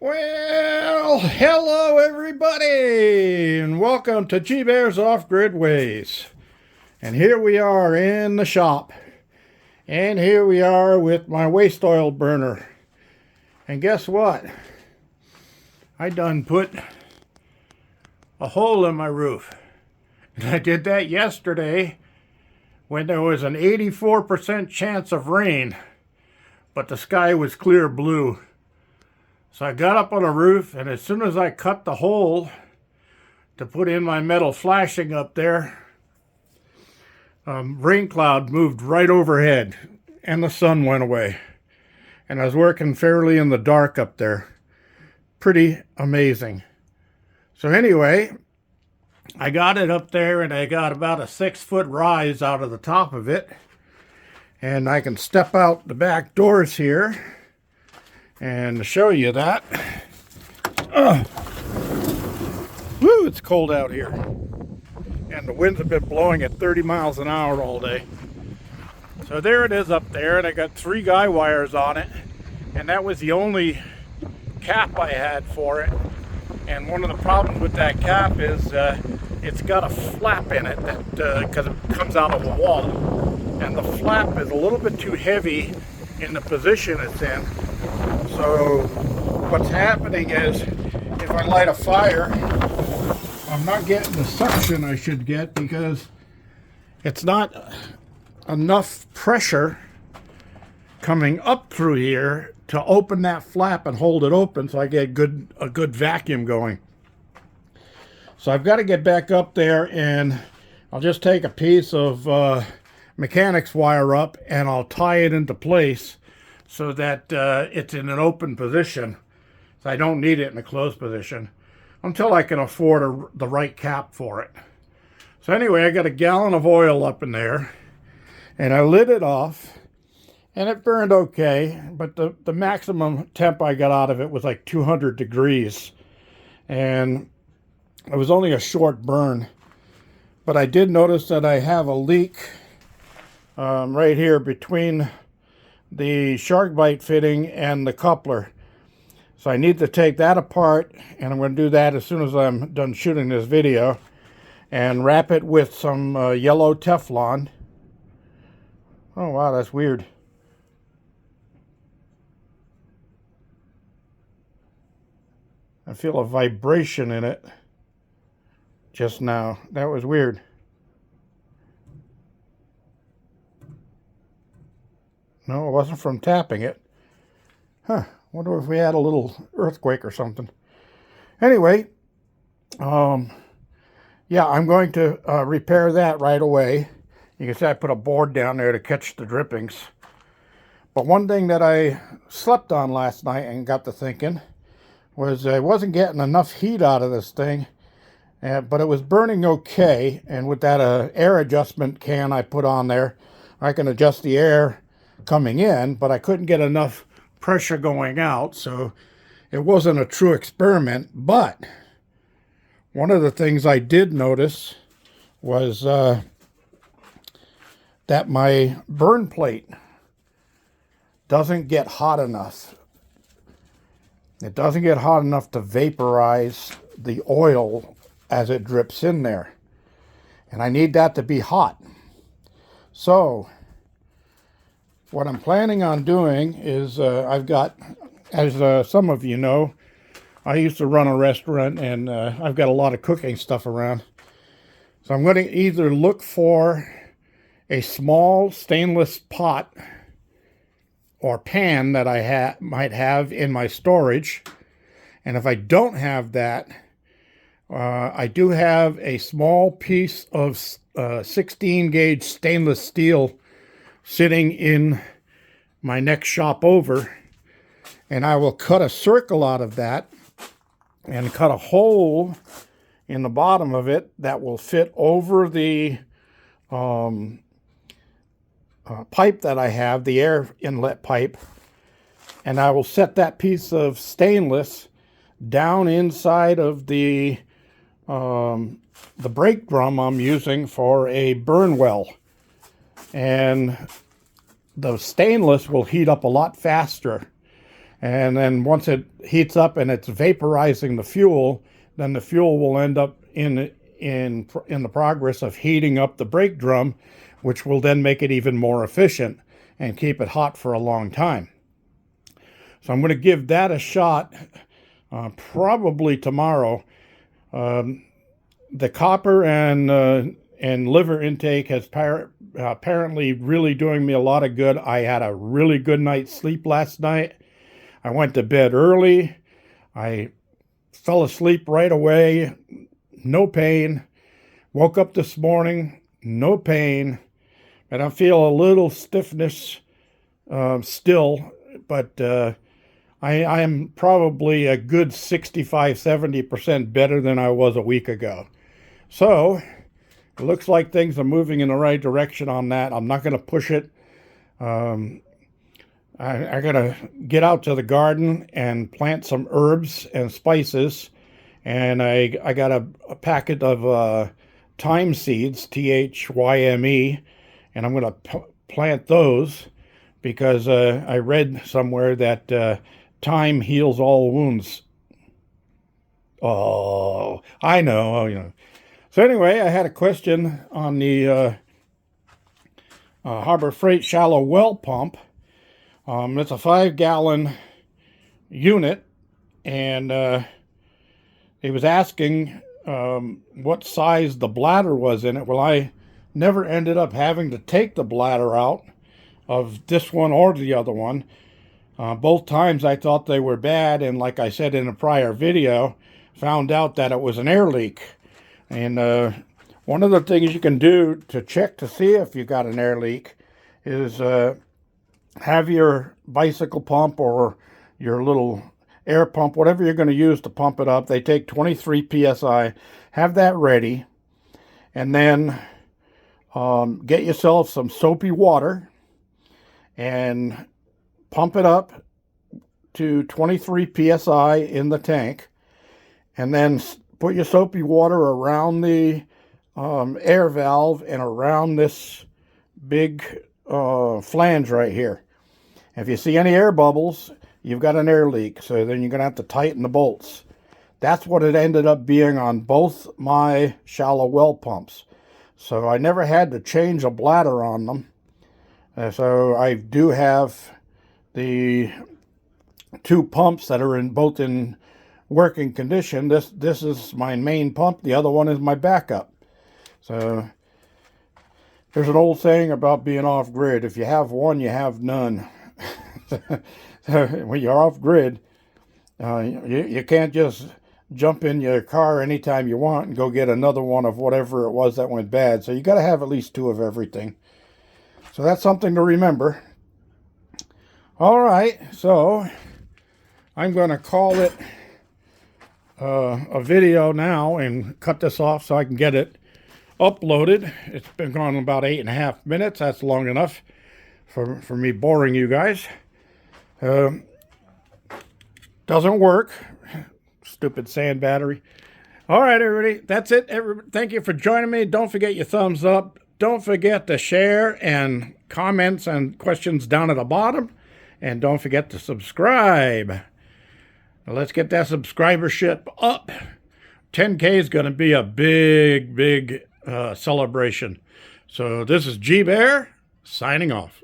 Well, hello everybody, and welcome to G Bear's Off-Grid Ways. And here we are in the shop, and here we are with my waste oil burner. And guess what? I done put a hole in my roof. And I did that yesterday when there was an 84% chance of rain, but the sky was clear blue. So I got up on the roof, and as soon as I cut the hole to put in my metal flashing up there, rain cloud moved right overhead, and the sun went away. And I was working fairly in the dark up there. Pretty amazing. So anyway, I got it up there, and I got about a 6-foot rise out of the top of it. And I can step out the back doors here and to show you that. Woo, it's cold out here. And the winds have been blowing at 30 miles an hour all day. So there it is up there, and I got 3 guy wires on it. And that was the only cap I had for it. And one of the problems with that cap is it's got a flap in it that because it comes out of the wall. And the flap is a little bit too heavy in the position it's in. So what's happening is if I light a fire, I'm not getting the suction I should get because it's not enough pressure coming up through here to open that flap and hold it open so I get a good vacuum going. So I've got to get back up there, and I'll just take a piece of mechanics wire up and I'll tie it into place so that it's in an open position. So I don't need it in a closed position until I can afford the right cap for it. So anyway, I got a gallon of oil up in there, and I lit it off, and it burned okay, but the maximum temp I got out of it was like 200 degrees. And it was only a short burn, but I did notice that I have a leak right here between the shark bite fitting and the coupler. So I need to take that apart, and I'm going to do that as soon as I'm done shooting this video, and wrap it with some yellow Teflon. Oh wow, that's weird. I feel a vibration in it just now. That was weird. No, it wasn't from tapping it. Huh. Wonder if we had a little earthquake or something. Anyway, yeah, I'm going to repair that right away. You can see I put a board down there to catch the drippings. But one thing that I slept on last night and got to thinking was I wasn't getting enough heat out of this thing, but it was burning okay. And with that air adjustment can I put on there, I can adjust the air coming in, but I couldn't get enough pressure going out, so it wasn't a true experiment. But one of the things I did notice was that my burn plate doesn't get hot enough. It doesn't get hot enough to vaporize the oil as it drips in there, and I need that to be hot. So what I'm planning on doing is I've got, as some of you know, I used to run a restaurant, and I've got a lot of cooking stuff around. So I'm going to either look for a small stainless pot or pan that I might have in my storage. And if I don't have that, I do have a small piece of 16 gauge stainless steel sitting in my next shop over, and I will cut a circle out of that and cut a hole in the bottom of it that will fit over the pipe that I have, the air inlet pipe, and I will set that piece of stainless down inside of the brake drum I'm using for a burn well. And the stainless will heat up a lot faster, And then once it heats up and it's vaporizing the fuel, then the fuel will end up in the progress of heating up the brake drum, which will then make it even more efficient and keep it hot for a long time. So I'm going to give that a shot probably tomorrow. The copper and liver intake has apparently really doing me a lot of good. I had a really good night's sleep last night. I went to bed early. I fell asleep right away. No pain. Woke up this morning. No pain. And I feel a little stiffness still, but I am probably a good 65-70% better than I was a week ago. So it looks like things are moving in the right direction on that. I'm not going to push it. I got to get out to the garden and plant some herbs and spices. And I got a packet of thyme seeds, THYME, and I'm going to plant those because I read somewhere that thyme heals all wounds. Oh, I know. So anyway, I had a question on the Harbor Freight shallow well pump. It's a 5-gallon unit, and he was asking what size the bladder was in it. Well, I never ended up having to take the bladder out of this one or the other one. Both times I thought they were bad, and like I said in a prior video, found out that it was an air leak. And one of the things you can do to check to see if you got an air leak is have your bicycle pump or your little air pump, whatever you're going to use to pump it up. They take 23 psi. Have that ready. And then get yourself some soapy water and pump it up to 23 psi in the tank. And then put your soapy water around the air valve and around this big flange right here. If you see any air bubbles, you've got an air leak. So then you're going to have to tighten the bolts. That's what it ended up being on both my shallow well pumps. So I never had to change a bladder on them. So I do have the two pumps that are both in working condition. This is my main pump. The other one is my backup. So there's an old saying about being off grid. If you have one, you have none. So when you're off grid, you can't just jump in your car anytime you want and go get another one of whatever it was that went bad. So you got to have at least two of everything. So that's something to remember. All right, so I'm going to call it a video now and cut this off so I can get it uploaded. It's been gone about 8.5 minutes. That's long enough for me boring you guys. Doesn't work. Stupid sand battery. All right, everybody. That's it. Thank you for joining me. Don't forget your thumbs up. Don't forget to share and comments and questions down at the bottom. And don't forget to subscribe. Now let's get that subscribership up. 10K is going to be a big celebration. So this is G Bear signing off.